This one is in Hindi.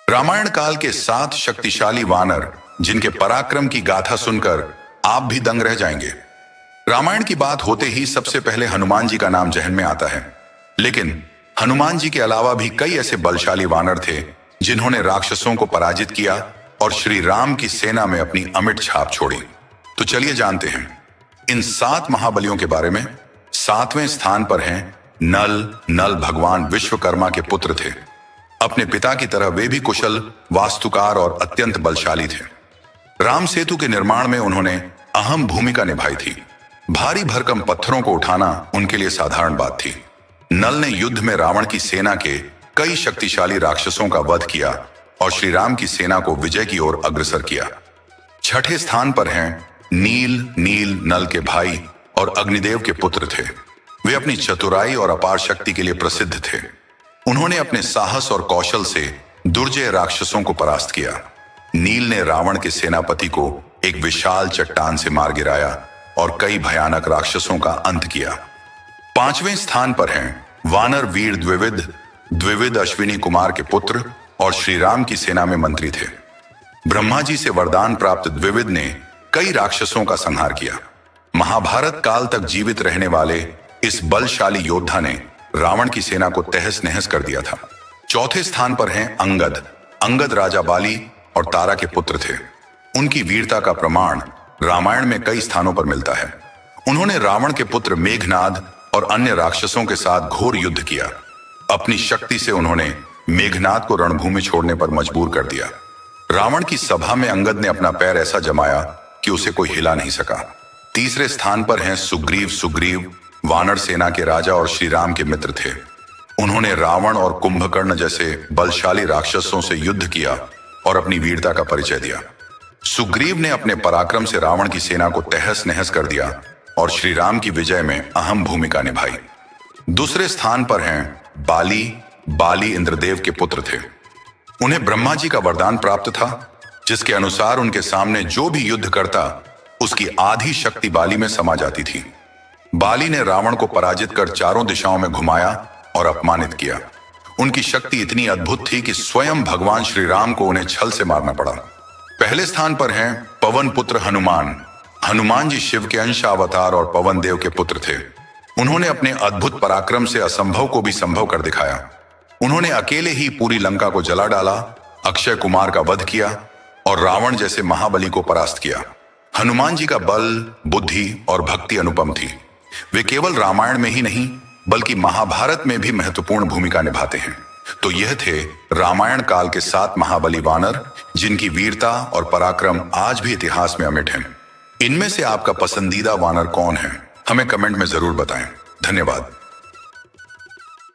रामायण काल के 7 शक्तिशाली वानर जिनके पराक्रम की गाथा सुनकर आप भी दंग रह जाएंगे। रामायण की बात होते ही सबसे पहले हनुमान जी का नाम जहन में आता है। लेकिन हनुमान जी के अलावा भी कई ऐसे बलशाली वानर थे जिन्होंने राक्षसों को पराजित किया और श्री राम की सेना में अपनी अमिट छाप छोड़ी। तो चलिए जानते हैं इन 7 महाबलियों के बारे में। 7वें स्थान पर हैं नल। नल भगवान विश्वकर्मा के पुत्र थे। अपने पिता की तरह वे भी कुशल वास्तुकार और अत्यंत बलशाली थे। राम सेतु के निर्माण में उन्होंने अहम भूमिका निभाई थी। भारी भरकम पत्थरों को उठाना उनके लिए साधारण बात थी। नल ने युद्ध में रावण की सेना के कई शक्तिशाली राक्षसों का वध किया और श्री राम की सेना को विजय की ओर अग्रसर किया। 6ठे स्थान पर हैं नील। नील नल के भाई और अग्निदेव के पुत्र थे। वे अपनी चतुराई और अपार शक्ति के लिए प्रसिद्ध थे। उन्होंने अपने साहस और कौशल से दुर्जय राक्षसों को परास्त किया। नील ने रावण के सेनापति को एक विशाल चट्टान से मार गिराया और कई भयानक राक्षसों का अंत किया। 5वें स्थान पर हैं वानर वीर द्विविद। द्विविद अश्विनी कुमार के पुत्र और श्री राम की सेना में मंत्री थे। ब्रह्मा जी से वरदान प्राप्त द्विविद ने कई राक्षसों का संहार किया। महाभारत काल तक जीवित रहने वाले इस बलशाली योद्धा ने रावण की सेना को तहस नहस कर दिया था। 4थे स्थान पर हैं अंगद। अंगद राजा बाली और तारा के पुत्र थे। उनकी वीरता का प्रमाण रामायण में कई स्थानों पर मिलता है। उन्होंने रावण के पुत्र मेघनाद और अन्य राक्षसों के साथ घोर युद्ध किया। अपनी शक्ति से उन्होंने मेघनाद को रणभूमि छोड़ने पर मजबूर कर दिया। रावण की सभा में अंगद ने अपना पैर ऐसा जमाया कि उसे कोई हिला नहीं सका। 3रे स्थान पर हैं सुग्रीव। सुग्रीव वानर सेना के राजा और श्री राम के मित्र थे। उन्होंने रावण और कुंभकर्ण जैसे बलशाली राक्षसों से युद्ध किया और अपनी वीरता का परिचय दिया। सुग्रीव ने अपने पराक्रम से रावण की सेना को तहस नहस कर दिया और श्री राम की विजय में अहम भूमिका निभाई। 2रे स्थान पर हैं बाली। बाली इंद्रदेव के पुत्र थे। उन्हें ब्रह्मा जी का वरदान प्राप्त था जिसके अनुसार उनके सामने जो भी युद्ध करता उसकी आधी शक्ति बाली में समा जाती थी। बाली ने रावण को पराजित कर चारों दिशाओं में घुमाया और अपमानित किया। उनकी शक्ति इतनी अद्भुत थी कि स्वयं भगवान श्री राम को उन्हें छल से मारना पड़ा। पहले स्थान पर हैं पवन पुत्र हनुमान। हनुमान जी शिव के अंश अवतार और पवन देव के पुत्र थे। उन्होंने अपने अद्भुत पराक्रम से असंभव को भी संभव कर दिखाया। उन्होंने अकेले ही पूरी लंका को जला डाला, अक्षय कुमार का वध किया और रावण जैसे महाबली को परास्त किया। हनुमान जी का बल, बुद्धि और भक्ति अनुपम थी। वे केवल रामायण में ही नहीं बल्कि महाभारत में भी महत्वपूर्ण भूमिका निभाते हैं। तो यह थे रामायण काल के 7 महाबली वानर जिनकी वीरता और पराक्रम आज भी इतिहास में अमिट हैं। इनमें से आपका पसंदीदा वानर कौन है? हमें कमेंट में जरूर बताएं। धन्यवाद।